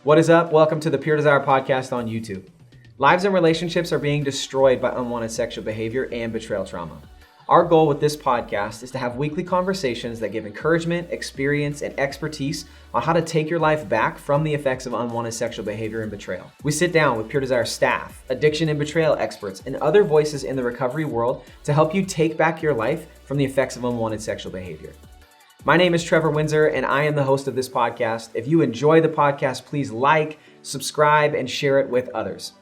What is up? Welcome to the Pure Desire podcast on YouTube. Lives and relationships are being destroyed by unwanted sexual behavior and betrayal trauma. Our goal with this podcast is to have weekly conversations that give encouragement, experience, and expertise on how to take your life back from the effects of unwanted sexual behavior and betrayal. We sit down with Pure Desire staff, addiction and betrayal experts, and other voices in the recovery world to help you take back your life from the effects of unwanted sexual behavior. My name is Trevor Windsor, and I am the host of this podcast. If you enjoy the podcast, please like, subscribe, and share it with others.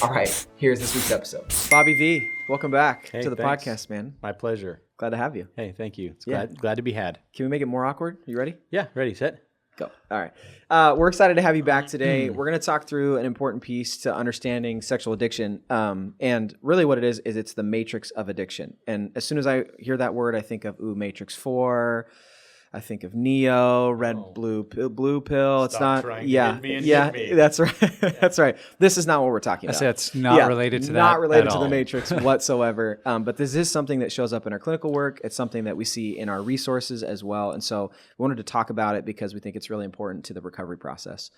All right, here's this week's episode. Bobby V, welcome back to the podcast, man. My pleasure. Glad to have you. Hey, thank you. It's glad to be had. Can we make it more awkward? You ready? Yeah, ready, set, go. All right. We're excited to have you back today. We're going to talk through an important piece to understanding sexual addiction. And really what it is it's the matrix of addiction. And as soon as I hear that word, I think of, Matrix 4. I think of Neo, blue pill. It's not. Yeah, that's right. That's right. This is not what we're talking about. I say it's not related to that. Not related to all. the Matrix whatsoever. But this is something that shows up in our clinical work. It's something that we see in our resources as well. And so we wanted to talk about it because we think it's really important to the recovery process.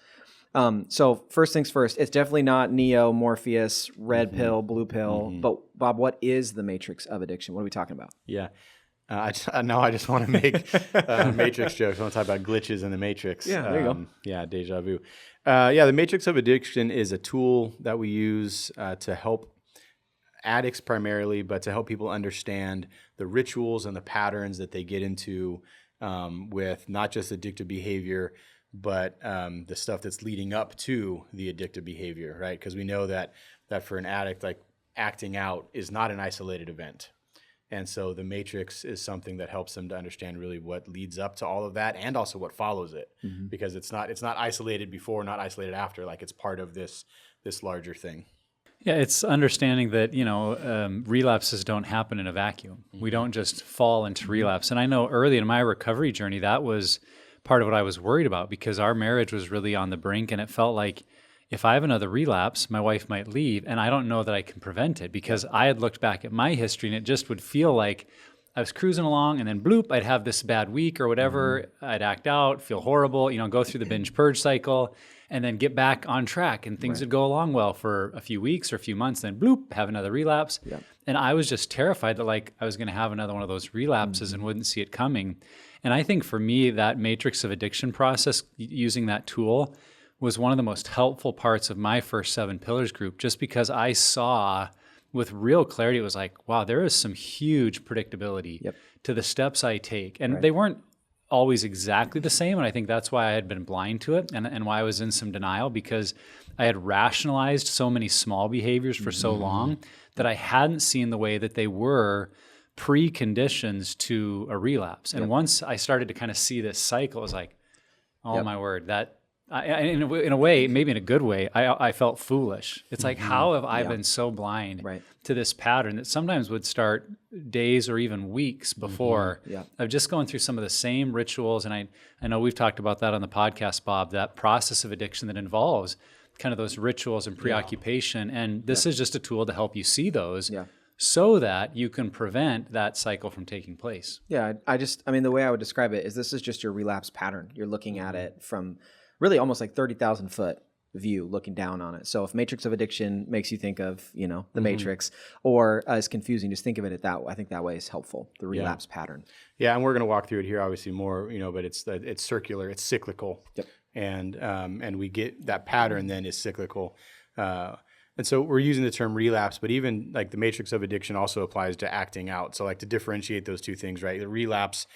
So first things first, it's definitely not Neo, Morpheus, red pill, blue pill. But Bob, what is the matrix of addiction? What are we talking about? Yeah. I just want to make Matrix jokes. I want to talk about glitches in the Matrix. Yeah, there you go. Yeah, deja vu. The Matrix of Addiction is a tool that we use to help addicts primarily, but to help people understand the rituals and the patterns that they get into with not just addictive behavior, but the stuff that's leading up to the addictive behavior, right? Because we know that for an addict, like acting out is not an isolated event. And so the matrix is something that helps them to understand really what leads up to all of that and also what follows it, because it's not isolated before, not isolated after, like it's part of this larger thing. Yeah, it's understanding that, relapses don't happen in a vacuum. We don't just fall into relapse. And I know early in my recovery journey, that was part of what I was worried about because our marriage was really on the brink and it felt like if I have another relapse, my wife might leave, and I don't know that I can prevent it because I had looked back at my history and it just would feel like I was cruising along and then bloop, I'd have this bad week or whatever. I'd act out, feel horrible, go through the binge purge cycle and then get back on track and things would go along well for a few weeks or a few months, then bloop, have another relapse. Yeah. And I was just terrified that I was going to have another one of those relapses and wouldn't see it coming. And I think for me, that matrix of addiction process, using that tool, was one of the most helpful parts of my first 7 Pillars group, just because I saw with real clarity, it was like, wow, there is some huge predictability to the steps I take. And they weren't always exactly the same. And I think that's why I had been blind to it and why I was in some denial, because I had rationalized so many small behaviors for so long that I hadn't seen the way that they were preconditions to a relapse. And once I started to kind of see this cycle, it was like, oh my word, that in a way, maybe in a good way, I felt foolish. It's like, how have I been so blind to this pattern that sometimes would start days or even weeks before of just going through some of the same rituals. And I know we've talked about that on the podcast, Bob, that process of addiction that involves kind of those rituals and preoccupation. And this is just a tool to help you see those so that you can prevent that cycle from taking place. Yeah, the way I would describe it is this is just your relapse pattern. You're looking at it from really almost like 30,000 foot view looking down on it. So if matrix of addiction makes you think of, the matrix or is confusing, just think of it I think that way is helpful, the relapse pattern. Yeah. And we're going to walk through it here obviously more, but it's circular, it's cyclical. Yep. And we get that pattern then is cyclical. And so we're using the term relapse, but even like the matrix of addiction also applies to acting out. So like to differentiate those two things, right? The relapse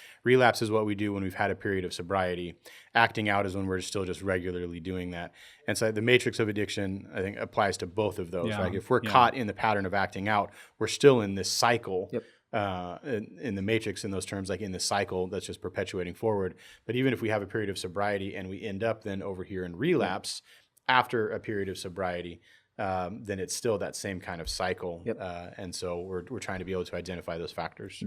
is what we do when we've had a period of sobriety. Acting out is when we're still just regularly doing that. And so the matrix of addiction, I think, applies to both of those. Like if we're caught in the pattern of acting out, we're still in this cycle. Yep. In the matrix, in those terms, like in the cycle that's just perpetuating forward. But even if we have a period of sobriety and we end up then over here in relapse after a period of sobriety, then it's still that same kind of cycle. Yep. And so we're trying to be able to identify those factors.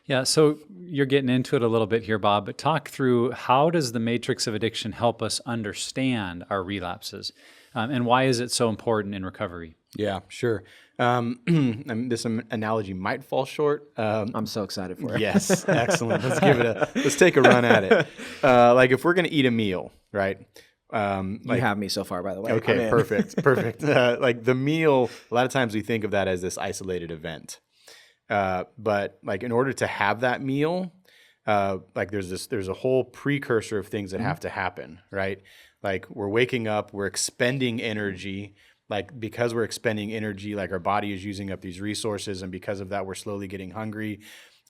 Yeah, so you're getting into it a little bit here, Bob, but talk through how does the matrix of addiction help us understand our relapses? And why is it so important in recovery? Yeah, sure. This analogy might fall short. I'm so excited for it. Yes, excellent. Let's take a run at it. Like if we're going to eat a meal, right? You have me so far, by the way. Okay, perfect. Like the meal, a lot of times we think of that as this isolated event. But like in order to have that meal, like there's a whole precursor of things that have to happen, right? Like we're waking up, we're expending energy. Like because we're expending energy, like our body is using up these resources, and because of that, we're slowly getting hungry.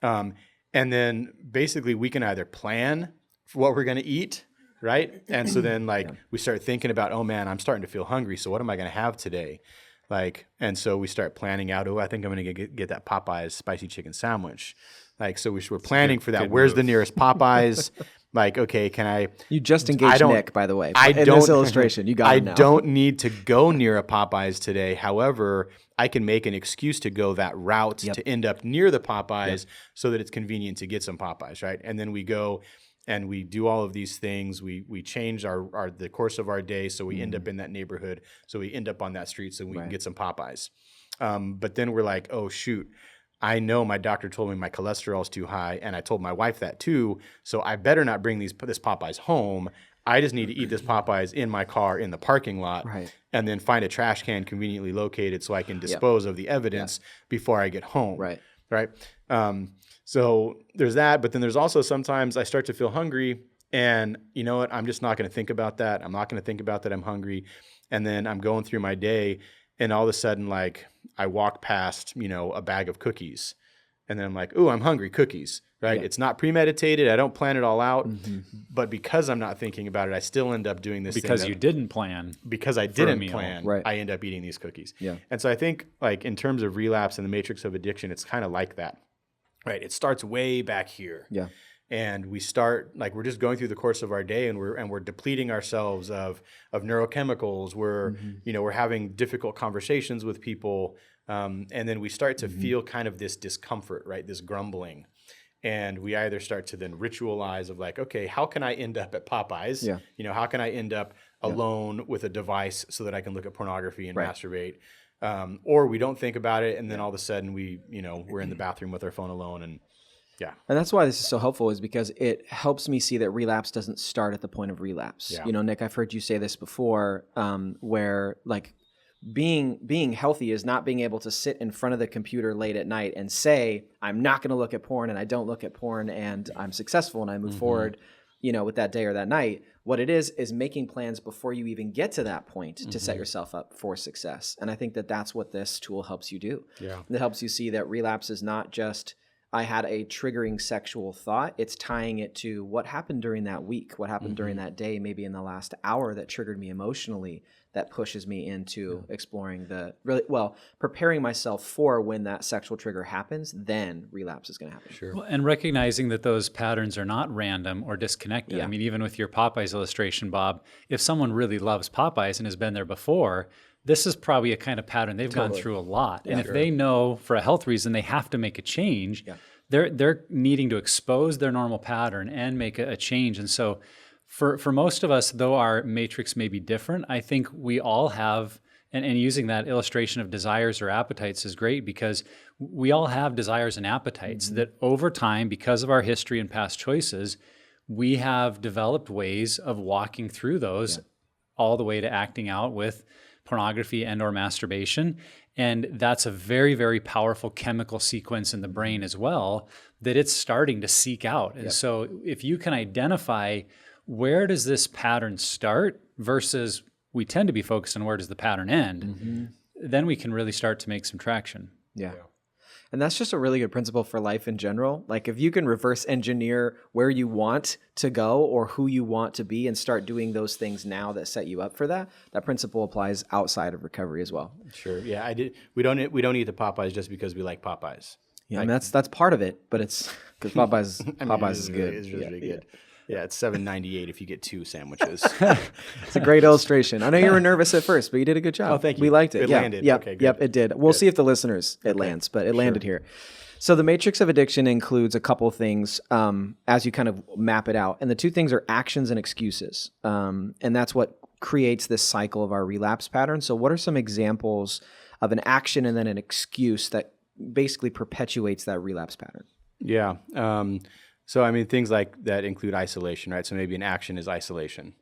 And then basically we can either plan for what we're going to eat, right? And so then like we start thinking about, oh man, I'm starting to feel hungry. So what am I going to have today? Like, and so we start planning out, oh, I think I'm going to get that Popeyes spicy chicken sandwich. Like, so we're planning for that. Where's the nearest Popeyes? Like, okay, can I? You just engaged Nick, by the way. In this illustration, you got him now. I don't need to go near a Popeyes today. However, I can make an excuse to go that route to end up near the Popeyes so that it's convenient to get some Popeyes, right? And then we go and we do all of these things. We change the course of our day, so we end up in that neighborhood. So we end up on that street so we can get some Popeyes. But then we're like, oh shoot, I know my doctor told me my cholesterol is too high, and I told my wife that too. So I better not bring this Popeyes home. I just need to eat this Popeyes in my car in the parking lot, and then find a trash can conveniently located so I can dispose of the evidence before I get home. Right. So there's that, but then there's also sometimes I start to feel hungry, and you know what? I'm just not going to think about that. I'm not going to think about that I'm hungry, and then I'm going through my day, and all of a sudden, like I walk past, a bag of cookies, and then I'm like, "Ooh, I'm hungry, cookies." Right? It's not premeditated. I don't plan it all out, but because I'm not thinking about it, I still end up doing this. Because you didn't plan. Because I didn't plan, I end up eating these cookies. And so I think, like in terms of relapse and the matrix of addiction, it's kind of like that. Right. It starts way back here. And we start like we're just going through the course of our day, and we're depleting ourselves of neurochemicals. We're having difficult conversations with people, and then we start to feel kind of this discomfort, right? This grumbling, and we either start to then ritualize of like, okay, how can I end up at Popeyes? How can I end up alone with a device so that I can look at pornography and masturbate? Or we don't think about it, and then all of a sudden we're in the bathroom with our phone alone, and and that's why this is so helpful, is because it helps me see that relapse doesn't start at the point of relapse. Nick, I've heard you say this before, where like being healthy is not being able to sit in front of the computer late at night and say, I'm not going to look at porn, and I don't look at porn, and I'm successful, and I move forward, with that day or that night. What it is making plans before you even get to that point to set yourself up for success. And I think that that's what this tool helps you do. It helps you see that relapse is not just, I had a triggering sexual thought. It's tying it to what happened during that week, what happened during that day, maybe in the last hour that triggered me emotionally, that pushes me into exploring preparing myself for when that sexual trigger happens, then relapse is going to happen. Well, and recognizing that those patterns are not random or disconnected. I mean, even with your Popeyes illustration, Bob, if someone really loves Popeyes and has been there before, this is probably a kind of pattern they've gone through a lot. And if they know for a health reason they have to make a change, they're needing to expose their normal pattern and make a change. And so for most of us, though our matrix may be different, I think we all have, and using that illustration of desires or appetites is great, because we all have desires and appetites that over time, because of our history and past choices, we have developed ways of walking through those all the way to acting out with pornography and or masturbation. And that's a very, very powerful chemical sequence in the brain as well, that it's starting to seek out. And so if you can identify where does this pattern start versus we tend to be focused on where does the pattern end, then we can really start to make some traction. And that's just a really good principle for life in general. Like if you can reverse engineer where you want to go or who you want to be and start doing those things now that set you up for that, that principle applies outside of recovery as well. Sure. Yeah, we don't eat the Popeyes just because we like Popeyes. Yeah, and that's part of it, but it's because Popeyes is good. It's really good. Yeah, it's $7.98 if you get 2 sandwiches. It's a great illustration. I know you were nervous at first, but you did a good job. Oh, thank you. We liked it. It landed. Yep, okay, good. Yep, it did. We'll see if the listeners it lands, but it landed here. So the matrix of addiction includes a couple things as you kind of map it out. And the two things are actions and excuses. And that's what creates this cycle of our relapse pattern. So what are some examples of an action and then an excuse that basically perpetuates that relapse pattern? Yeah. So, I mean, things like that include isolation, right? So maybe an action is isolation.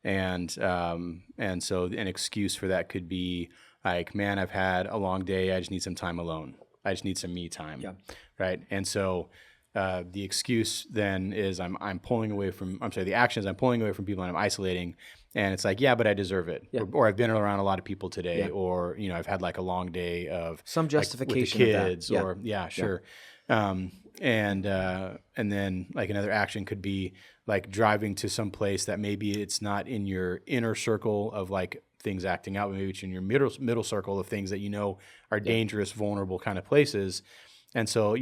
And so an excuse for that could be like, man, I've had a long day. I just need some time alone. I just need some me time. Yeah. Right. And so the excuse then is the action is I'm pulling away from people and I'm isolating. And it's like, yeah, but I deserve it. Yeah. Or I've been around a lot of people today, or, I've had like a long day of some justification with the kids of that. or sure. And then like another action could be like driving to some place that maybe it's not in your inner circle of like things acting out, but maybe it's in your middle circle of things that are dangerous, vulnerable kind of places. And so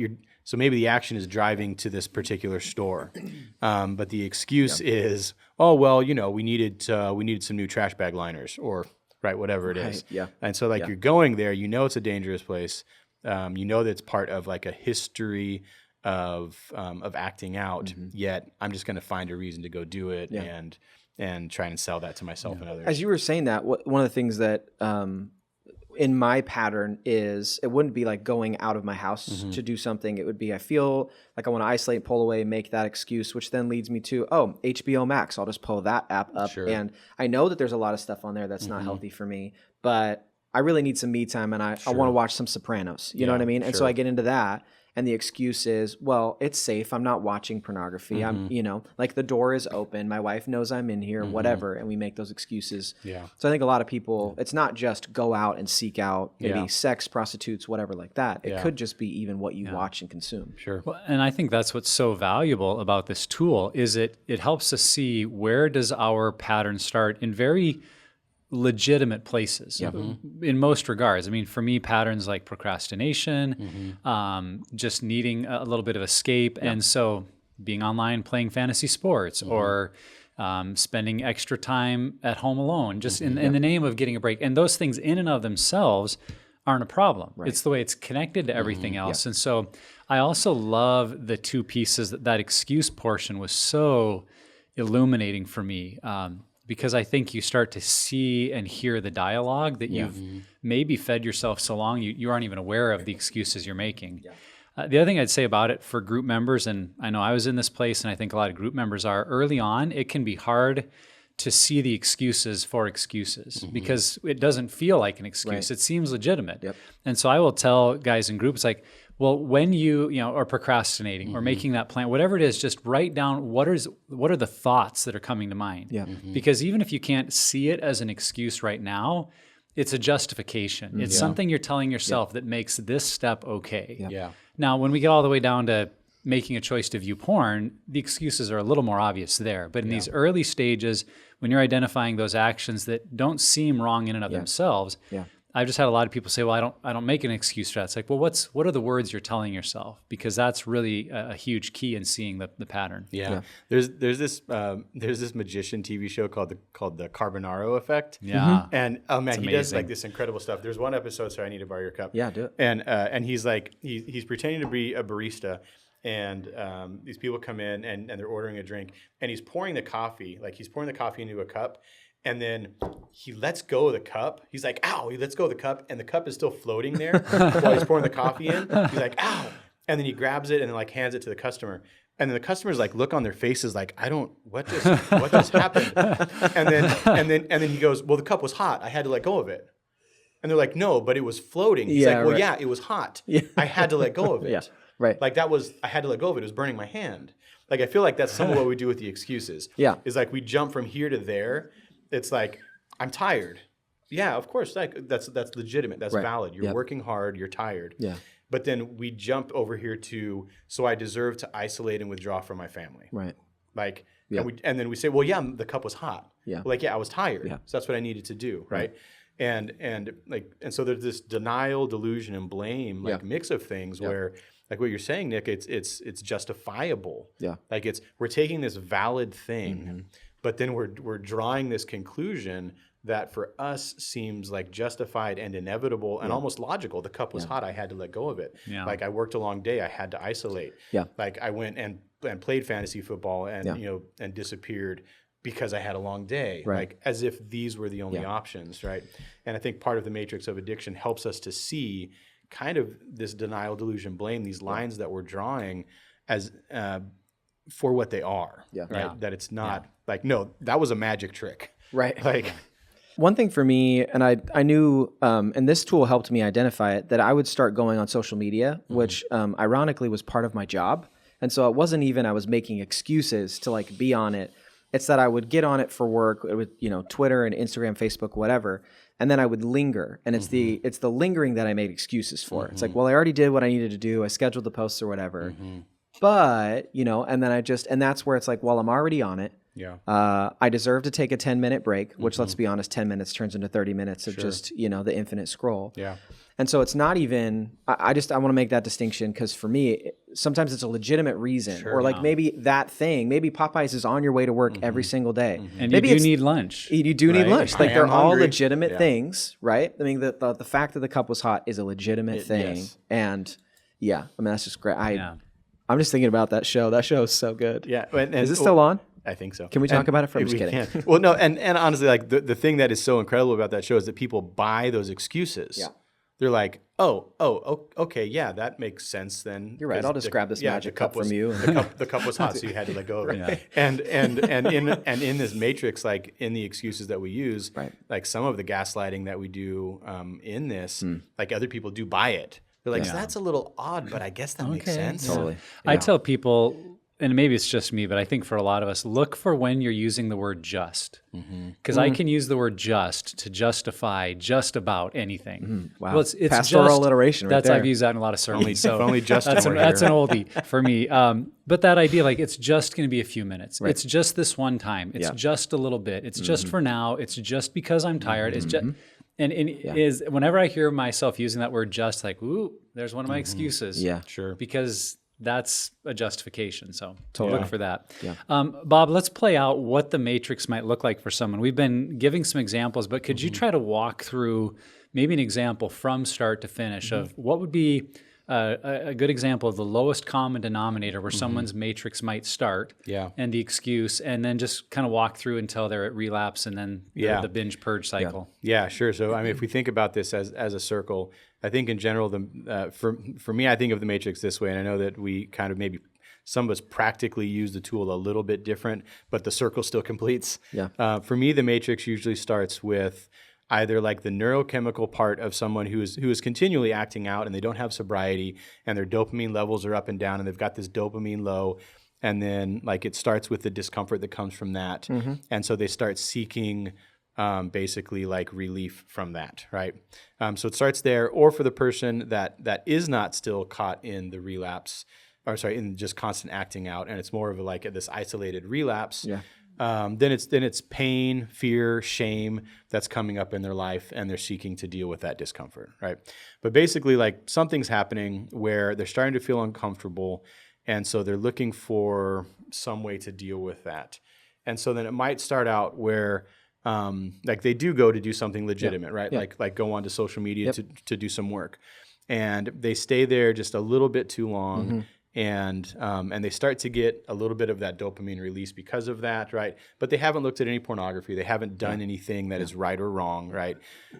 maybe the action is driving to this particular store, but the excuse is, oh well, we needed some new trash bag liners, or whatever it is. Yeah. And so you're going there, it's a dangerous place, that it's part of like a history of acting out. Yet I'm just going to find a reason to go do it and try and sell that to myself and others. As you were saying that, one of the things that in my pattern is, it wouldn't be like going out of my house to do something. It would be, I feel like I want to isolate, pull away, make that excuse, which then leads me to, HBO Max. I'll just pull that app up. Sure. And I know that there's a lot of stuff on there that's not healthy for me, but I really need some me time, and I want to watch some Sopranos. You know what I mean? And so I get into that. And the excuse is, well, it's safe. I'm not watching pornography. I'm, like the door is open. My wife knows I'm in here, whatever. And we make those excuses. Yeah. So I think a lot of people, it's not just go out and seek out maybe sex, prostitutes, whatever like that. It could just be even what you watch and consume. Sure. Well, and I think that's what's so valuable about this tool is it helps us see, where does our pattern start in very legitimate places in most regards. I mean, for me, patterns like procrastination, just needing a little bit of escape. And so being online, playing fantasy sports, or spending extra time at home alone, just in the name of getting a break. And those things in and of themselves aren't a problem. Right. It's the way it's connected to everything else. And so I also love the two pieces. That excuse portion was so illuminating for me. Because I think you start to see and hear the dialogue that you've maybe fed yourself so long, you aren't even aware of the excuses you're making. Yeah. The other thing I'd say about it for group members, and I know I was in this place, and I think a lot of group members are, early on, it can be hard to see the excuses for excuses because it doesn't feel like an excuse. Right. It seems legitimate. Yep. And so I will tell guys in groups, like, well, when you are procrastinating or making that plan, whatever it is, just write down what are the thoughts that are coming to mind. Yeah. Because even if you can't see it as an excuse right now, it's a justification. It's something you're telling yourself that makes this step okay. Yeah. Now, when we get all the way down to making a choice to view porn, the excuses are a little more obvious there. But in these early stages, when you're identifying those actions that don't seem wrong in and of themselves, I've just had a lot of people say, well, I don't make an excuse for that. It's like, well, what are the words you're telling yourself? Because that's really a huge key in seeing the pattern. Yeah. There's this magician TV show called the Carbonaro Effect. Yeah. And oh man, he does like this incredible stuff. There's one episode, sorry, I need to borrow your cup. Yeah, do it. And he's like, he's pretending to be a barista. And these people come in and they're ordering a drink, and he's pouring the coffee into a cup. And then he lets go of the cup. He's like, ow, he lets go of the cup, and the cup is still floating there while he's pouring the coffee in. He's like, ow. And then he grabs it and like hands it to the customer. And then the customers like look on their faces like, what just happened? And then he goes, well, the cup was hot. I had to let go of it. And they're like, no, but it was floating. He's like, well, yeah, it was hot. Yeah. I had to let go of it. Yeah, right. Like I had to let go of it. It was burning my hand. Like, I feel like that's some of what we do with the excuses. Yeah. Is like we jump from here to there. It's like, I'm tired. Yeah, of course. Like that's legitimate. That's valid. You're working hard. You're tired. Yeah. But then we jump over here to, so I deserve to isolate and withdraw from my family. Right. Like, and then we say, well, yeah, the cup was hot. Yeah. Like, yeah, I was tired. Yeah. So that's what I needed to do. Right. And so there's this denial, delusion, and blame mix of things where, like what you're saying, Nick, it's justifiable. Yeah. Like we're taking this valid thing. But then we're drawing this conclusion that for us seems like justified and inevitable and almost logical. The cup was hot. I had to let go of it. Yeah. Like I worked a long day. I had to isolate. Yeah. Like I went and played fantasy football and and disappeared because I had a long day. Right. Like as if these were the only options, right? And I think part of the matrix of addiction helps us to see kind of this denial, delusion, blame, these lines that we're drawing as for what they are. Yeah. Right. Yeah. That it's not Like, no, that was a magic trick. Right. Like, one thing for me, and I knew, and this tool helped me identify it, that I would start going on social media, which ironically was part of my job. And so it wasn't even I was making excuses to like be on it. It's that I would get on it for work with, Twitter and Instagram, Facebook, whatever. And then I would linger. And it's the lingering that I made excuses for. It's like, well, I already did what I needed to do. I scheduled the posts or whatever. But, and then and that's where it's like, well, I'm already on it. yeah. I deserve to take a 10-minute break, which let's be honest, 10 minutes turns into 30 minutes of just, the infinite scroll. Yeah. And so it's not even, I want to make that distinction because for me, sometimes it's a legitimate reason or like maybe that thing, maybe Popeyes is on your way to work every single day. And maybe you do need lunch. You do need lunch. Like they're all legitimate things, right? I mean, the fact that the cup was hot is a legitimate thing. Yes. And yeah, I mean, that's just great. I'm just thinking about that show. That show is so good. Yeah. Is it still on? I think so. Can we talk about it for? I'm just We kidding. can. Well, no, and honestly, like the thing that is so incredible about that show is that people buy those excuses. Yeah. They're like, okay, yeah, that makes sense then. You're right. I'll just grab this magic cup from you. The cup was hot, so you had to let go of it. Right. And in this matrix, like in the excuses that we use, like some of the gaslighting that we do in this, like other people do buy it. They're like, that's a little odd, but I guess that makes sense. Totally. I tell people, and maybe it's just me, but I think for a lot of us, look for when you're using the word just. Because I can use the word just to justify just about anything. Wow. Well, it's pastoral just, alliteration right there. I've used that in a lot of sermons. So only Justin that's were an here. oldie for me. But that idea, like it's just going to be a few minutes. It's just this one time. It's just a little bit. It's just for now. It's just because I'm tired. It's just... And is whenever I hear myself using that word just, like, ooh, there's one of my excuses. Yeah. Sure. Because that's a justification. So look for that. Yeah. Bob, let's play out what the matrix might look like for someone. We've been giving some examples, but could you try to walk through maybe an example from start to finish of what would be a good example of the lowest common denominator where someone's matrix might start and the excuse, and then just kind of walk through until they're at relapse and then the binge purge cycle. Yeah, sure. So, I mean, if we think about this as a circle, I think in general, for me, I think of the matrix this way, and I know that we kind of maybe some of us practically use the tool a little bit different, but the circle still completes. Yeah. For me, the matrix usually starts with either like the neurochemical part of someone who is continually acting out and they don't have sobriety and their dopamine levels are up and down and they've got this dopamine low, and then like it starts with the discomfort that comes from that, and so they start seeking basically like relief from that, right? So it starts there. Or for the person that is not still caught in the relapse, in just constant acting out, and it's more of like this isolated relapse. Yeah. Then it's pain, fear, shame that's coming up in their life, and they're seeking to deal with that discomfort, right? But basically, like something's happening where they're starting to feel uncomfortable, and so they're looking for some way to deal with that. And so then it might start out where like they do go to do something legitimate, right? Like go onto social media to do some work, and they stay there just a little bit too long. And they start to get a little bit of that dopamine release because of that, right? But they haven't looked at any pornography. They haven't done anything that is right or wrong, right?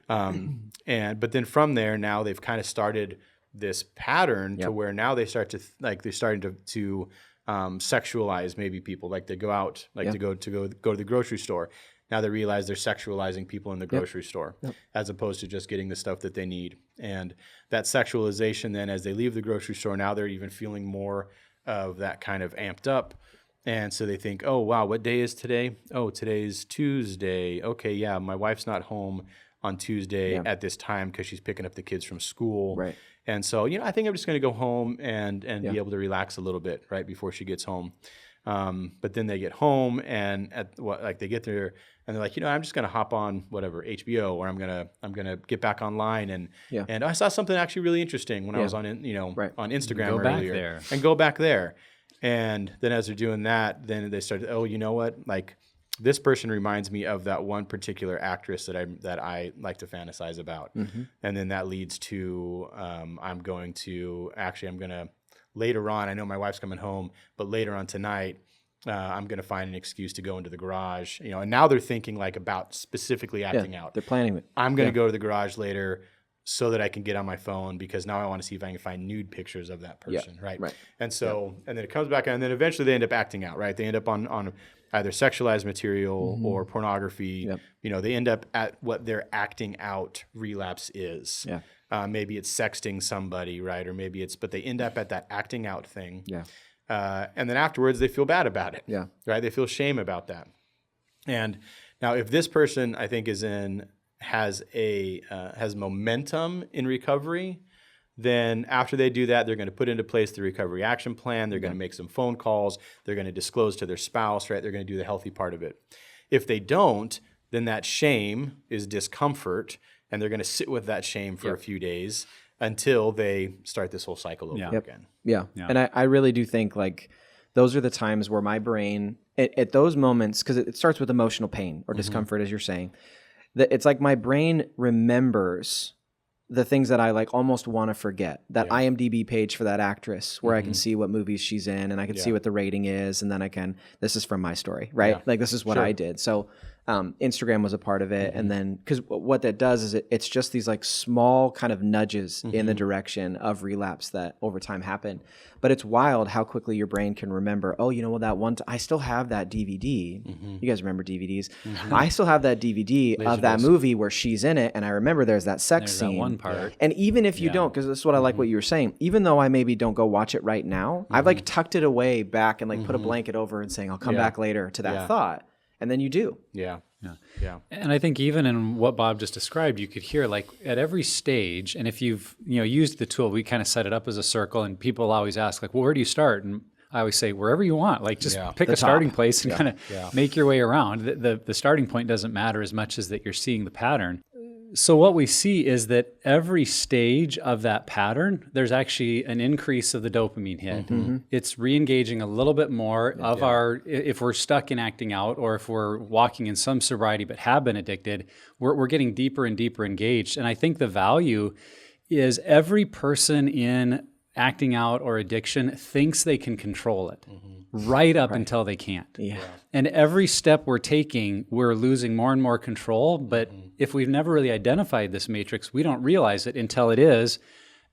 But then from there, now they've kind of started this pattern to where now they start to they're starting to sexualize maybe people. Like they go out, to go to the grocery store. Now they realize they're sexualizing people in the grocery store as opposed to just getting the stuff that they need. And that sexualization then, as they leave the grocery store, now they're even feeling more of that kind of amped up. And so they think, oh, wow, what day is today? Oh, today's Tuesday. Okay, yeah, my wife's not home on Tuesday at this time because she's picking up the kids from school. Right. And so, I think I'm just going to go home and be able to relax a little bit, right, before she gets home. But then they get home and they get there and they're like, I'm just going to hop on whatever HBO, or I'm going to get back online and I saw something actually really interesting when I was on on Instagram earlier, and go back there. And then as they're doing that, then they start, oh, you know what? Like this person reminds me of that one particular actress that I like to fantasize about. And then that leads to I'm going to later on, I know my wife's coming home, but later on tonight, I'm going to find an excuse to go into the garage, and now they're thinking like about specifically acting out. They're planning it. I'm going to go to the garage later so that I can get on my phone because now I want to see if I can find nude pictures of that person, right? And so, and then it comes back, and then eventually they end up acting out, right? They end up on either sexualized material or pornography. Yep. You know, they end up at what their acting out relapse is. Yeah. Maybe it's sexting somebody, right? Or maybe but they end up at that acting out thing. Yeah. And then afterwards they feel bad about it. Yeah. Right? They feel shame about that. And now if this person, I think, has momentum in recovery, then after they do that, they're going to put into place the recovery action plan. They're going to make some phone calls. They're going to disclose to their spouse, right? They're going to do the healthy part of it. If they don't, then that shame is discomfort, and they're going to sit with that shame for a few days until they start this whole cycle over again. Yeah. And I really do think like those are the times where my brain, at those moments, because it starts with emotional pain or discomfort, as you're saying, that it's like my brain remembers the things that I like almost want to forget. That IMDb page for that actress where I can see what movies she's in and I can see what the rating is, and then this is from my story, right? Yeah. Like this is what I did. So Instagram was a part of it. And then, because what that does is it's just these like small kind of nudges in the direction of relapse that over time happen. But it's wild how quickly your brain can remember, oh, you know what, that one, I still have that DVD. You guys remember DVDs? I still have that DVD of that movie where she's in it. And I remember there's that sex scene. That one part. And even if you don't, because this is what I like what you were saying, even though I maybe don't go watch it right now, I've like tucked it away back and like put a blanket over and saying, I'll come back later to that thought. And then you do. Yeah. And I think even in what Bob just described, you could hear like at every stage, and if you've used the tool, we kind of set it up as a circle, and people always ask like, well, where do you start? And I always say wherever you want, like just pick a starting place and kind of make your way around. The starting point doesn't matter as much as that you're seeing the pattern. So what we see is that every stage of that pattern, there's actually an increase of the dopamine hit. It's re-engaging a little bit more of our, if we're stuck in acting out or if we're walking in some sobriety but have been addicted, we're getting deeper and deeper engaged. And I think the value is every person in acting out or addiction thinks they can control it right up until they can't. Yeah. And every step we're taking, we're losing more and more control. But if we've never really identified this matrix, we don't realize it until it is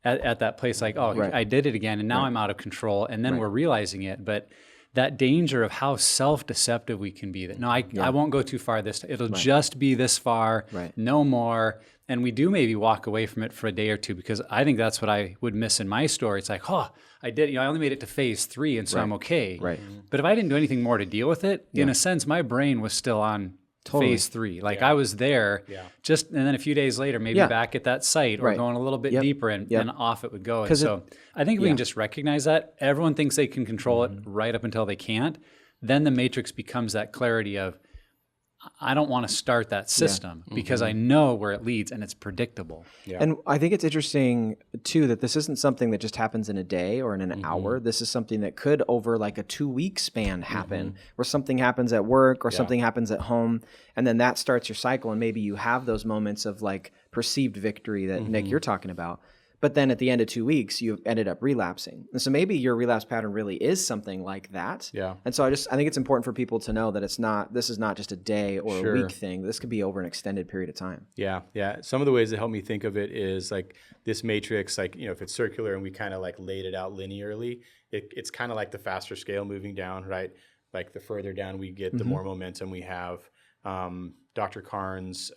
at that place like, oh, I did it again and now I'm out of control. And then we're realizing it. But that danger of how self-deceptive we can be, that no, I won't go too far this time. It'll just be this far, no more. And we do maybe walk away from it for a day or two, because I think that's what I would miss in my story. It's like, oh, I did, I only made it to phase 3 and so I'm okay. Right. But if I didn't do anything more to deal with it, in a sense, my brain was still on phase 3. Like I was there just, and then a few days later, maybe back at that site or going a little bit deeper and off it would go. And so I think we can just recognize that. Everyone thinks they can control it right up until they can't. Then the matrix becomes that clarity of, I don't want to start that system because I know where it leads and it's predictable. Yeah. And I think it's interesting too that this isn't something that just happens in a day or in an hour. This is something that could over like a 2-week span happen where something happens at work or something happens at home, and then that starts your cycle, and maybe you have those moments of like perceived victory that Nick, you're talking about. But then at the end of 2 weeks, you ended up relapsing. And so maybe your relapse pattern really is something like that. Yeah. And so I think it's important for people to know that this is not just a day or a week thing. This could be over an extended period of time. Yeah. Yeah. Some of the ways that help me think of it is like this matrix, like, if it's circular and we kind of like laid it out linearly, it's kind of like the faster scale moving down, right? Like the further down we get, the more momentum we have. Dr. Carnes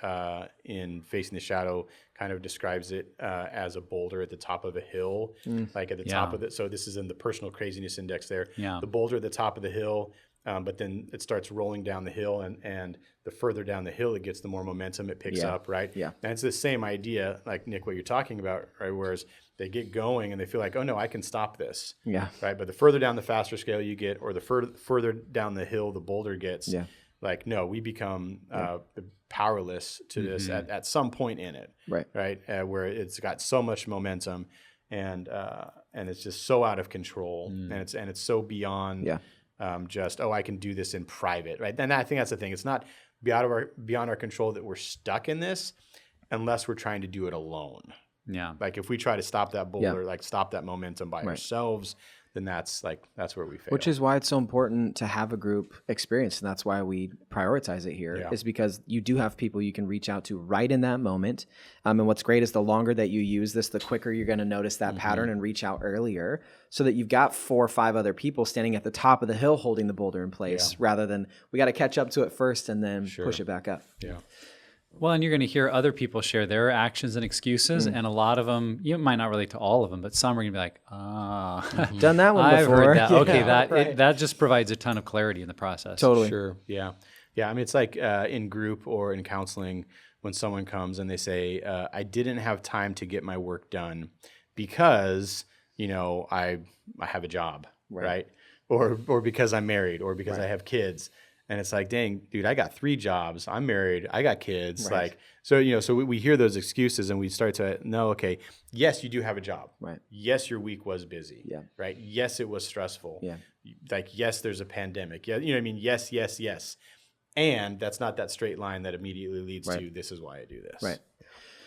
in Facing the Shadow kind of describes it as a boulder at the top of a hill, like at the top of it. So this is in the personal craziness index there. Yeah. The boulder at the top of the hill, but then it starts rolling down the hill, and the further down the hill it gets, the more momentum it picks up, right? Yeah. And it's the same idea, like Nick, what you're talking about, right? Whereas they get going and they feel like, oh no, I can stop this. Yeah. Right. But the further down the faster scale you get, or the further down the hill the boulder gets, like, no, we become powerless to this at some point in it, right? Where it's got so much momentum, and it's just so out of control, and it's so beyond just, oh, I can do this in private, right? And I think that's the thing. It's not beyond our control that we're stuck in this, unless we're trying to do it alone. Yeah. Like if we try to stop that boulder, like stop that momentum by ourselves, then that's where we fail. Which is why it's so important to have a group experience. And that's why we prioritize it here, is because you do have people you can reach out to right in that moment. And what's great is the longer that you use this, the quicker you're going to notice that pattern and reach out earlier, so that you've got 4 or 5 other people standing at the top of the hill holding the boulder in place, rather than we got to catch up to it first and then push it back up. Yeah. Well, and you're going to hear other people share their actions and excuses, and a lot of them, you might not relate to all of them, but some are going to be like, done that one I've before. heard that. Okay, right. that just provides a ton of clarity in the process. Totally. Sure. Yeah. Yeah. I mean, it's like in group or in counseling, when someone comes and they say, I didn't have time to get my work done because, I have a job, right? Or because I'm married, or because I have kids. And it's like, dang, dude, I got 3 jobs. I'm married. I got kids. Right. So we hear those excuses and we start to know, okay, yes, you do have a job. Right. Yes, your week was busy. Yeah. Right. Yes, it was stressful. Yeah. Like, yes, there's a pandemic. Yeah. You know what I mean? Yes, yes, yes. And that's not that straight line that immediately leads to, this is why I do this. Right.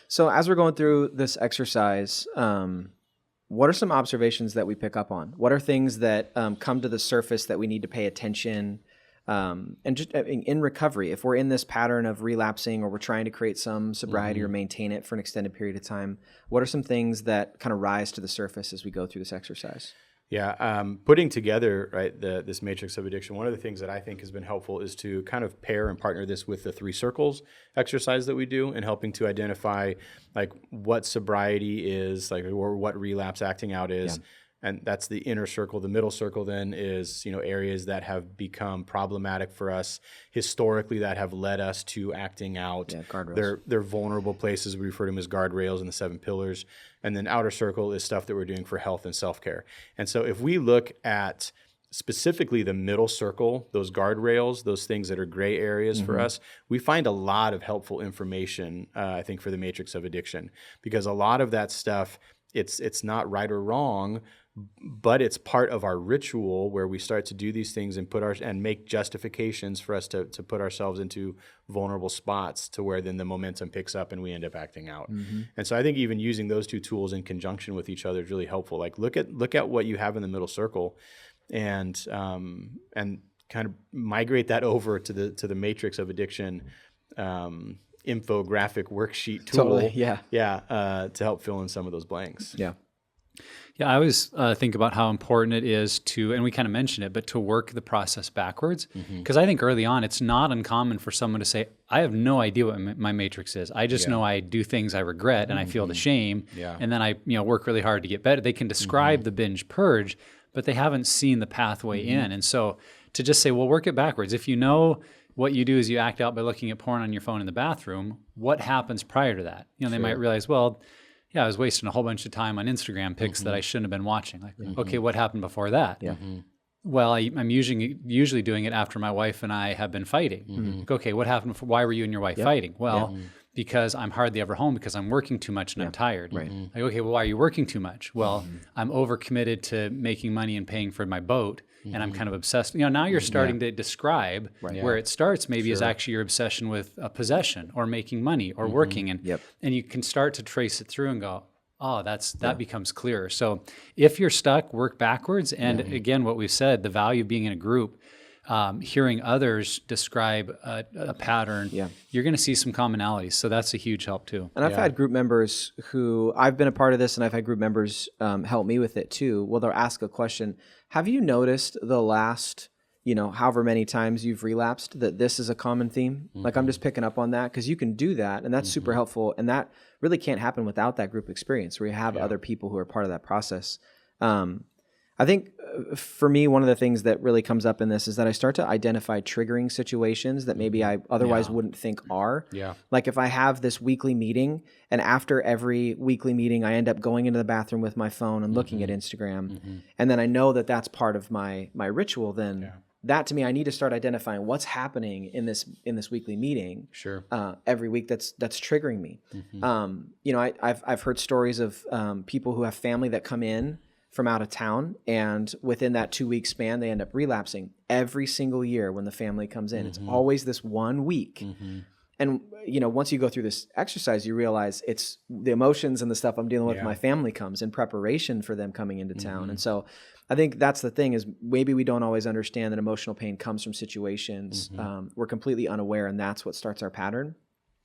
So as we're going through this exercise, what are some observations that we pick up on? What are things that come to the surface that we need to pay attention? And just in recovery, if we're in this pattern of relapsing, or we're trying to create some sobriety or maintain it for an extended period of time, what are some things that kind of rise to the surface as we go through this exercise? Yeah, putting together this matrix of addiction, one of the things that I think has been helpful is to kind of pair and partner this with the 3 circles exercise that we do, and helping to identify like what sobriety is, like, or what relapse acting out is. Yeah. And that's the inner circle. The middle circle then is, areas that have become problematic for us historically, that have led us to acting out. Yeah, guardrails. They're vulnerable places. We refer to them as guardrails and the 7 pillars. And then outer circle is stuff that we're doing for health and self-care. And so if we look at specifically the middle circle, those guardrails, those things that are gray areas for us, we find a lot of helpful information, I think, for the matrix of addiction, because a lot of that stuff, it's not right or wrong, but it's part of our ritual where we start to do these things and make justifications for us to put ourselves into vulnerable spots, to where then the momentum picks up and we end up acting out. And so I think even using those 2 tools in conjunction with each other is really helpful. Like, look at what you have in the middle circle, and kind of migrate that over to the matrix of addiction infographic worksheet tool. Totally, yeah. To help fill in some of those blanks. Yeah. Yeah, I always think about how important it is to, and we kind of mentioned it, but to work the process backwards. Because I think early on, it's not uncommon for someone to say, I have no idea what my matrix is. I just know I do things I regret and I feel the shame. Yeah. And then I work really hard to get better. They can describe the binge purge, but they haven't seen the pathway in. And so to just say, well, work it backwards. If you know what you do is you act out by looking at porn on your phone in the bathroom, what happens prior to that? They might realize, well, yeah, I was wasting a whole bunch of time on Instagram pics that I shouldn't have been watching. Like, okay, what happened before that? Yeah. Well, I'm usually doing it after my wife and I have been fighting. Like, okay, what happened? Why were you and your wife fighting? Well, because I'm hardly ever home because I'm working too much and I'm tired. Right. Like, okay, well, why are you working too much? Well, I'm overcommitted to making money and paying for my boat. And I'm kind of obsessed. Now you're starting to describe where it starts maybe is actually your obsession with possession or making money or working. And you can start to trace it through and go, oh, that becomes clearer. So if you're stuck, work backwards. And again, what we've said, the value of being in a group, hearing others describe a pattern, you're going to see some commonalities. So that's a huge help too. And I've had group members who, I've been a part of this, and I've had group members help me with it too. Well, they'll ask a question. Have you noticed the last, however many times you've relapsed, that this is a common theme? Like, I'm just picking up on that, because you can do that, and that's super helpful. And that really can't happen without that group experience where you have other people who are part of that process. I think for me, one of the things that really comes up in this is that I start to identify triggering situations that maybe I otherwise wouldn't think are. Yeah. Like, if I have this weekly meeting, and after every weekly meeting, I end up going into the bathroom with my phone and looking at Instagram, and then I know that that's part of my ritual, then that, to me, I need to start identifying what's happening in this weekly meeting every week that's triggering me. I've heard stories of people who have family that come in from out of town, and within that 2-week span, they end up relapsing every single year when the family comes in. It's always this 1 week. And, once you go through this exercise, you realize it's the emotions and the stuff I'm dealing with my family comes in preparation for them coming into town. And so I think that's the thing is maybe we don't always understand that emotional pain comes from situations. We're completely unaware, and that's what starts our pattern.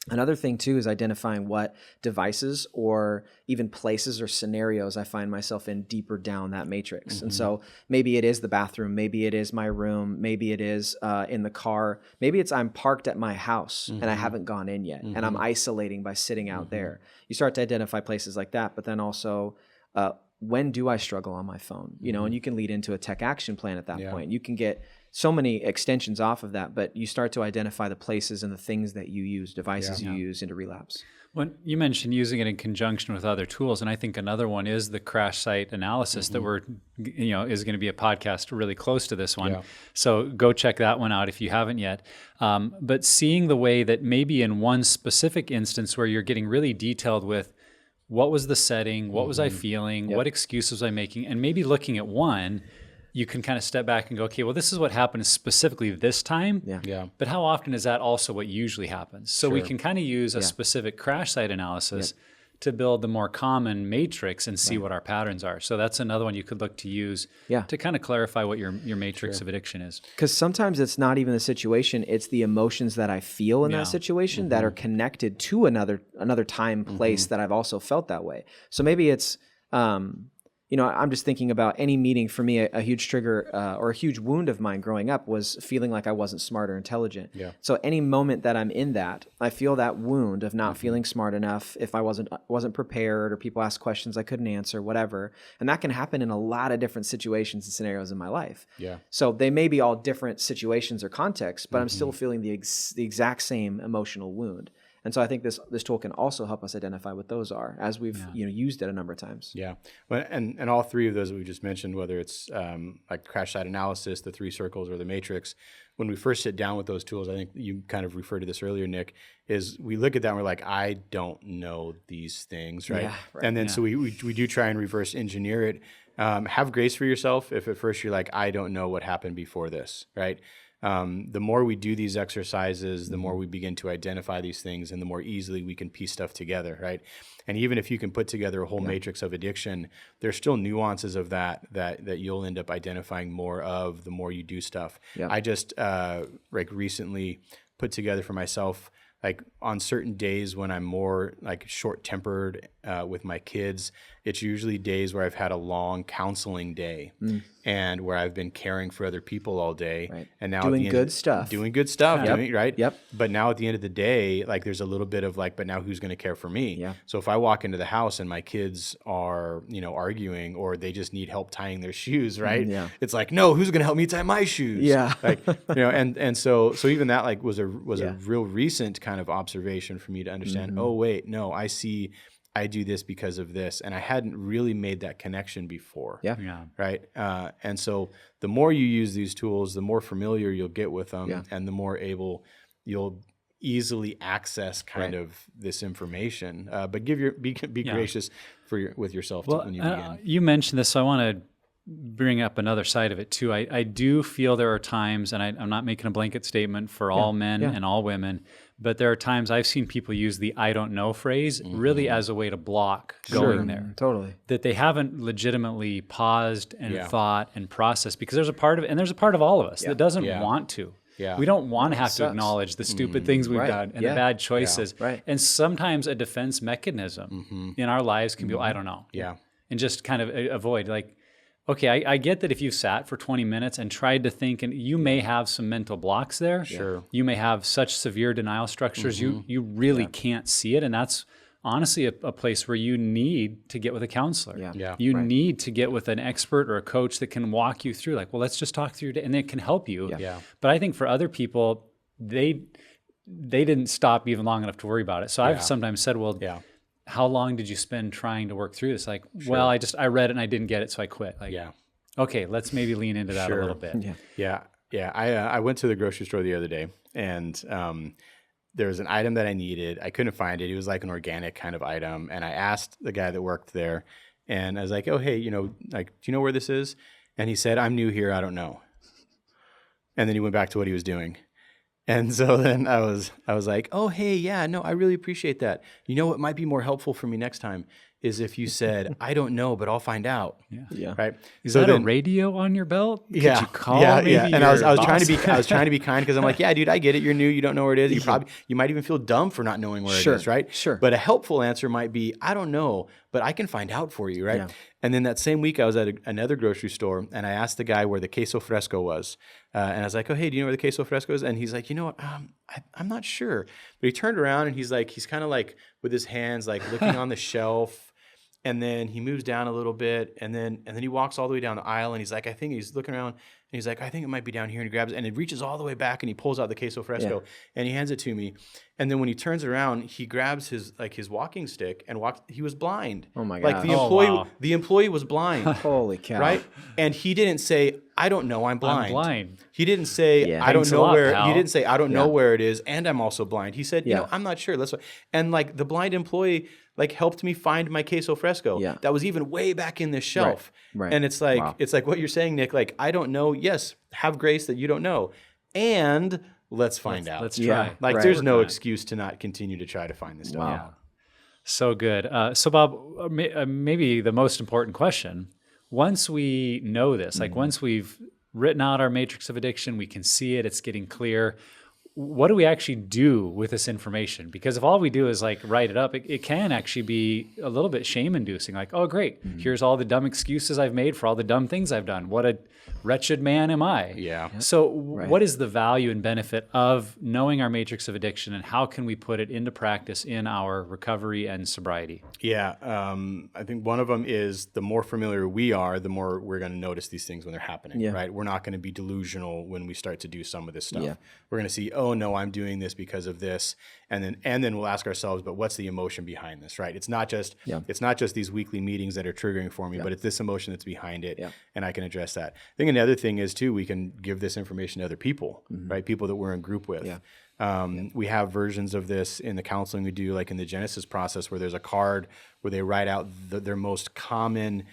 Another thing too is identifying what devices or even places or scenarios I find myself in deeper down that matrix. And so maybe it is the bathroom, maybe it is my room, maybe it is in the car, maybe it's I'm parked at my house and I haven't gone in yet and I'm isolating by sitting out there. You start to identify places like that, but then also when do I struggle on my phone? And you can lead into a tech action plan at that point. You can get so many extensions off of that, but you start to identify the places and the things that you use, devices you use into relapse. When you mentioned using it in conjunction with other tools, and I think another one is the crash site analysis that is going to be a podcast really close to this one. Yeah. So go check that one out if you haven't yet. But seeing the way that maybe in one specific instance where you're getting really detailed with what was the setting, what was I feeling, what excuses was I making, and maybe looking at one, you can kind of step back and go, okay, well, this is what happened specifically this time. Yeah. But how often is that also what usually happens? So we can kind of use a specific crash site analysis to build the more common matrix and see what our patterns are. So that's another one you could look to use to kind of clarify what your matrix of addiction is. Because sometimes it's not even the situation, it's the emotions that I feel in that situation that are connected to another time, place that I've also felt that way. So maybe it's... I'm just thinking about any meeting for me, a huge trigger or a huge wound of mine growing up was feeling like I wasn't smart or intelligent. Yeah. So any moment that I'm in that, I feel that wound of not feeling smart enough, if I wasn't prepared or people ask questions I couldn't answer, whatever. And that can happen in a lot of different situations and scenarios in my life. Yeah. So they may be all different situations or contexts, but I'm still feeling the exact same emotional wound. And so I think this tool can also help us identify what those are as we've used it a number of times. Yeah, well, and all three of those that we just mentioned, whether it's like crash site analysis, the 3 circles, or the matrix, when we first sit down with those tools, I think you kind of referred to this earlier, Nick, is we look at that and we're like, I don't know these things, right? Yeah, right. And then so we do try and reverse engineer it. Have grace for yourself if at first you're like, I don't know what happened before this, right? The more we do these exercises, the more we begin to identify these things and the more easily we can piece stuff together, right? And even if you can put together a whole matrix of addiction, there's still nuances of that you'll end up identifying more of the more you do stuff. Yeah. I just recently put together for myself, like on certain days when I'm more like short-tempered with my kids, it's usually days where I've had a long counseling day and where I've been caring for other people all day. Right. And now doing good stuff, right? Yep. But now at the end of the day, like there's a little bit of like, but now who's going to care for me? Yeah. So if I walk into the house and my kids are, arguing or they just need help tying their shoes, right? It's like, no, who's going to help me tie my shoes? Yeah. Like, and so even that like was a real recent kind of observation for me to understand, oh wait, no, I do this because of this. And I hadn't really made that connection before. Yeah. Right. And so the more you use these tools, the more familiar you'll get with them and the more able you'll easily access kind of this information. But be gracious with yourself when you begin. You mentioned this, so I want to bring up another side of it too. I do feel there are times, and I'm not making a blanket statement for all men and all women, but there are times I've seen people use the I don't know phrase really as a way to block going there. Totally. That they haven't legitimately paused and thought and processed, because there's a part of all of us that doesn't want to. Yeah. We don't want to have to acknowledge the stupid things we've done and the bad choices. Yeah. Right. And sometimes a defense mechanism in our lives can be, I don't know. Yeah. And just kind of avoid, like, okay, I get that if you sat for 20 minutes and tried to think, and you may have some mental blocks there. Sure. You may have such severe denial structures, you really can't see it. And that's honestly a place where you need to get with a counselor. You need to get with an expert or a coach that can walk you through, like, well, let's just talk through it, and it can help you. But I think for other people, they didn't stop even long enough to worry about it. So I've sometimes said, well, how long did you spend trying to work through this? Like, well, I read it and I didn't get it, so I quit. Like, okay, let's maybe lean into that a little bit. I went to the grocery store the other day, and there was an item that I needed. I couldn't find it. It was like an organic kind of item, and I asked the guy that worked there, and I was like, oh, hey, like, do you know where this is? And he said, I'm new here. I don't know. And then he went back to what he was doing. And so then I was like, oh, hey, yeah, no, I really appreciate that. You know what might be more helpful for me next time is if you said, I don't know, but I'll find out. Yeah. Right. Is that a radio on your belt? Could Yeah. you call maybe And I was trying to boss? be kind because I'm like, yeah, dude, I get it. You're new. You don't know where it is. You might even feel dumb for not knowing where it is. Right. Sure. But a helpful answer might be, I don't know, but I can find out for you. Right. Yeah. And then that same week I was at another grocery store and I asked the guy where the queso fresco was. And I was like, oh, hey, do you know where the queso fresco is? And he's like, you know what? I'm not sure. But he turned around and he's kind of like with his hands, like looking on the shelf. And then he moves down a little bit, and then he walks all the way down the aisle, and he's like, I think he's looking around, and he's like, I think it might be down here, and he grabs it, and it reaches all the way back, and he pulls out the queso fresco, and he hands it to me. And then when he turns around, he grabs his walking stick and walks. He was blind. Oh my Like God. the employee was blind. Holy cow. Right? And he didn't say, I don't know, I'm blind. I'm blind. He didn't say, I don't Thanks a know lot, where. pal. He didn't say, I don't know where it is, and I'm also blind. He said, you know, I'm not sure. And like the blind employee helped me find my queso fresco. Yeah. That was even way back in this shelf. Right. And it's like it's like what you're saying, Nick. Like, I don't know. Yes, have grace that you don't know, and let's find out. Let's try. Yeah. Like, Right. there's no excuse to not continue to try to find this stuff. Wow. out. So good. So Bob, maybe the most important question, once we know this, like once we've written out our matrix of addiction, we can see it, it's getting clear. What do we actually do with this information? Because if all we do is like write it up, it can actually be a little bit shame inducing. Like, oh, great. Here's all the dumb excuses I've made for all the dumb things I've done. What a wretched man am I? Yeah. So what is the value and benefit of knowing our matrix of addiction, and how can we put it into practice in our recovery and sobriety? Yeah, I think one of them is the more familiar we are, the more we're going to notice these things when they're happening, right? We're not going to be delusional when we start to do some of this stuff. Yeah. We're going to see, oh no, I'm doing this because of this, and then we'll ask ourselves, but what's the emotion behind this, right? It's not just these weekly meetings that are triggering for me, but it's this emotion that's behind it, and I can address that. I think another thing is too, we can give this information to other people, right? People that we're in group with. We have versions of this in the counseling we do, like in the Genesis process, where there's a card where they write out their most common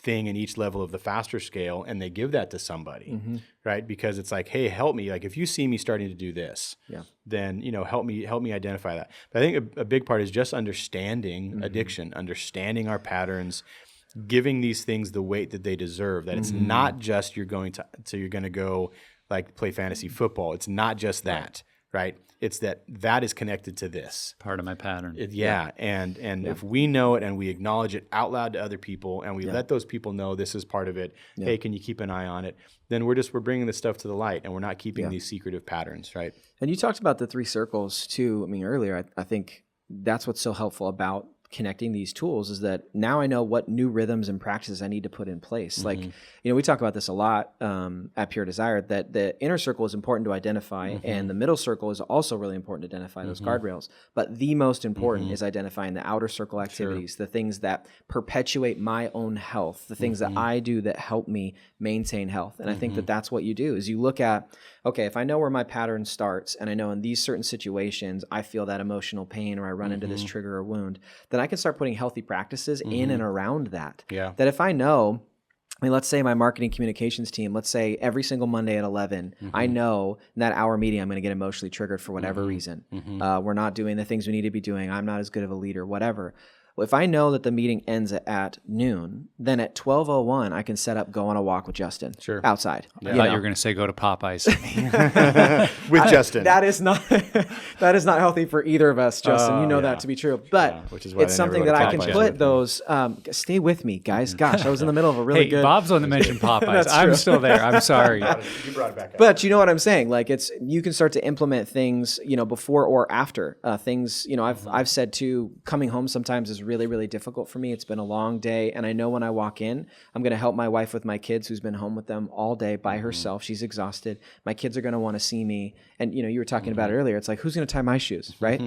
thing in each level of the faster scale, and they give that to somebody, right? Because it's like, hey, help me. Like, if you see me starting to do this, then, you know, help me identify that. But I think a big part is just understanding addiction, understanding our patterns, giving these things the weight that they deserve. That it's not just you're going to go like play fantasy football. It's not just that, right? It's that is connected to this. Part of my pattern. And if we know it and we acknowledge it out loud to other people, and we let those people know this is part of it, hey, can you keep an eye on it? Then we're bringing this stuff to the light, and we're not keeping these secretive patterns, right? And you talked about the 3 circles too. I mean, earlier, I think that's what's so helpful about connecting these tools, is that now I know what new rhythms and practices I need to put in place. Like, you know, we talk about this a lot at Pure Desire, that the inner circle is important to identify, and the middle circle is also really important to identify those guardrails. But the most important is identifying the outer circle activities, the things that perpetuate my own health, the things that I do that help me maintain health. And I think that that's what you do, is you look at, okay, if I know where my pattern starts, and I know in these certain situations I feel that emotional pain, or I run into this trigger or wound, then I can start putting healthy practices in and around that. That if I know, I mean, let's say my marketing communications team, let's say every single Monday at 11, I know in that hour meeting I'm going to get emotionally triggered for whatever reason. We're not doing the things we need to be doing. I'm not as good of a leader, whatever. Well, if I know that the meeting ends at noon, then at 12:01 I can set up go on a walk with Justin outside. I thought you were going to say go to Popeyes. With Justin. That is not healthy for either of us, Justin. You know that to be true. But which is why it's something that I can put those. Stay with me, guys. Gosh, I was in the middle of a really good. Bob's the one that mentioned Popeyes. I'm still there. I'm sorry. You brought it back up. But you know what I'm saying? Like, you can start to implement things, you know, before or after things. You know, I've said too, coming home sometimes is really, really difficult for me. It's been a long day, and I know when I walk in, I'm going to help my wife with my kids, who's been home with them all day by herself. She's exhausted. My kids are going to want to see me. And, you know, you were talking about it earlier. It's like, who's going to tie my shoes, right?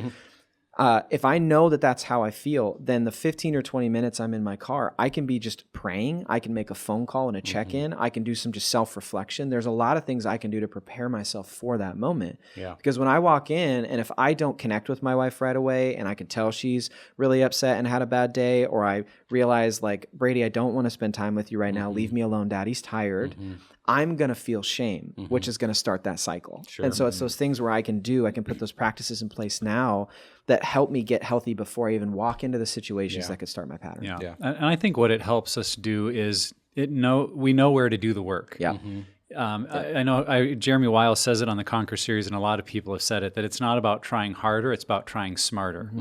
if I know that that's how I feel, then the 15 or 20 minutes I'm in my car, I can be just praying. I can make a phone call and a check-in. I can do some just self-reflection. There's a lot of things I can do to prepare myself for that moment. Yeah. Because when I walk in, and if I don't connect with my wife right away, and I can tell she's really upset and had a bad day, or I realize like, Brady, I don't want to spend time with you right now. Leave me alone. Daddy's tired. I'm going to feel shame, which is going to start that cycle. Sure. And so it's those things where I can put those practices in place now that help me get healthy before I even walk into the situations that could start my pattern. Yeah. And I think what it helps us do is we know where to do the work. Yeah. I know Jeremy Weil says it on the Conquer series, and a lot of people have said it, that it's not about trying harder, it's about trying smarter.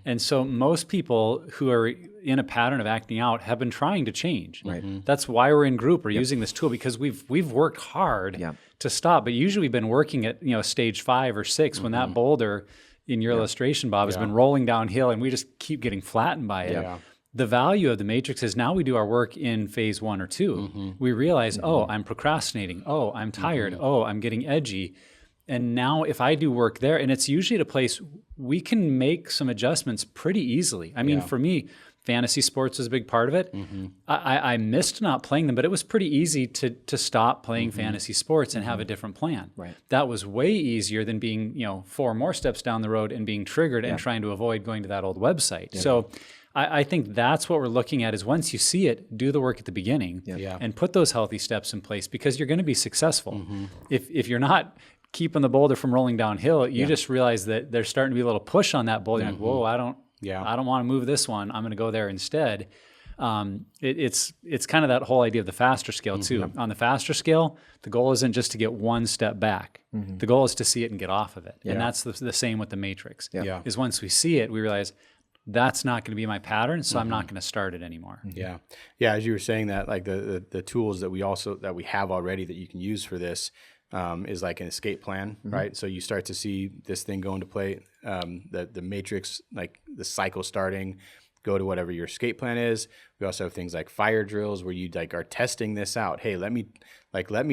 And so most people who are in a pattern of acting out have been trying to change. Right. That's why we're in group or using this tool, because we've worked hard to stop. But usually we've been working at stage 5 or 6 when that boulder in your illustration, Bob, has been rolling downhill, and we just keep getting flattened by it. Yeah. The value of the matrix is now we do our work in phase 1 or 2. We realize, oh, I'm procrastinating. Oh, I'm tired. Oh, I'm getting edgy. And now if I do work there, and it's usually at a place we can make some adjustments pretty easily. I mean, for me, fantasy sports is a big part of it. I missed not playing them, but it was pretty easy to stop playing fantasy sports and have a different plan. Right. That was way easier than being, 4 more steps down the road and being triggered and trying to avoid going to that old website. So I think that's what we're looking at, is once you see it, do the work at the beginning and put those healthy steps in place, because you're going to be successful. If you're not keeping the boulder from rolling downhill, you just realize that there's starting to be a little push on that boulder. You're like, whoa, I don't want to move this one. I'm going to go there instead. It's kind of that whole idea of the faster scale too. On the faster scale, the goal isn't just to get one step back. The goal is to see it and get off of it. And that's the same with the matrix. Is once we see it, we realize that's not going to be my pattern, so I'm not going to start it anymore. Yeah. As you were saying that, like the tools that we have already that you can use for this is like an escape plan, right? So you start to see this thing go into play, the matrix, like the cycle starting, go to whatever your escape plan is. We also have things like fire drills where you like are testing this out. Hey, let me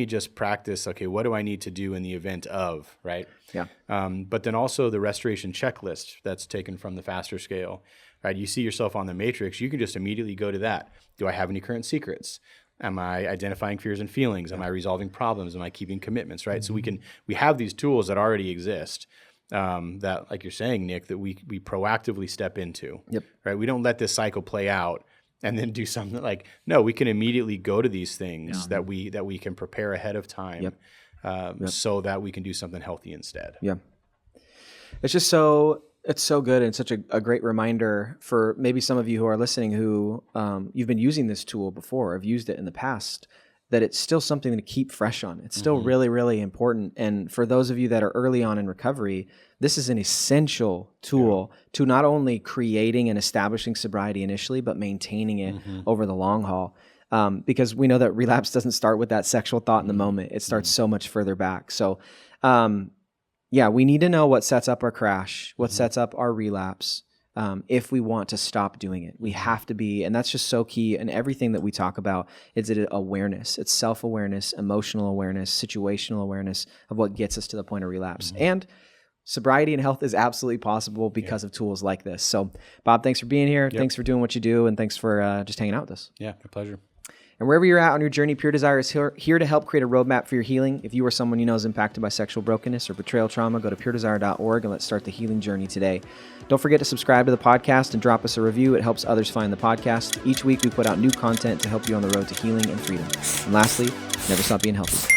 just practice. Okay, what do I need to do in the event of, right? Yeah. But then also the restoration checklist that's taken from the faster scale, right? You see yourself on the matrix, you can just immediately go to that. Do I have any current secrets? Am I identifying fears and feelings? Am I resolving problems? Am I keeping commitments, right? So we have these tools that already exist. That, like you're saying, Nick, that we proactively step into, right? We don't let this cycle play out and then do something like, no, we can immediately go to these things that we can prepare ahead of time, so that we can do something healthy instead. Yeah. It's just it's so good, and such a great reminder for maybe some of you who are listening who you've been using this tool before, have used it in the past, that it's still something to keep fresh on. It's still really, really important. And for those of you that are early on in recovery, this is an essential tool to not only creating and establishing sobriety initially, but maintaining it over the long haul. Because we know that relapse doesn't start with that sexual thought in the moment. It starts so much further back. So, we need to know what sets up our crash, what sets up our relapse. If we want to stop doing it, we have to be, and that's just so key. And everything that we talk about is awareness. It's self-awareness, emotional awareness, situational awareness of what gets us to the point of relapse. And sobriety and health is absolutely possible because of tools like this. So, Bob, thanks for being here. Thanks for doing what you do, and thanks for just hanging out with us. Yeah, my pleasure. And wherever you're at on your journey, Pure Desire is here to help create a roadmap for your healing. If you or someone you know is impacted by sexual brokenness or betrayal trauma, go to puredesire.org and let's start the healing journey today. Don't forget to subscribe to the podcast and drop us a review. It helps others find the podcast. Each week we put out new content to help you on the road to healing and freedom. And lastly, never stop being healthy.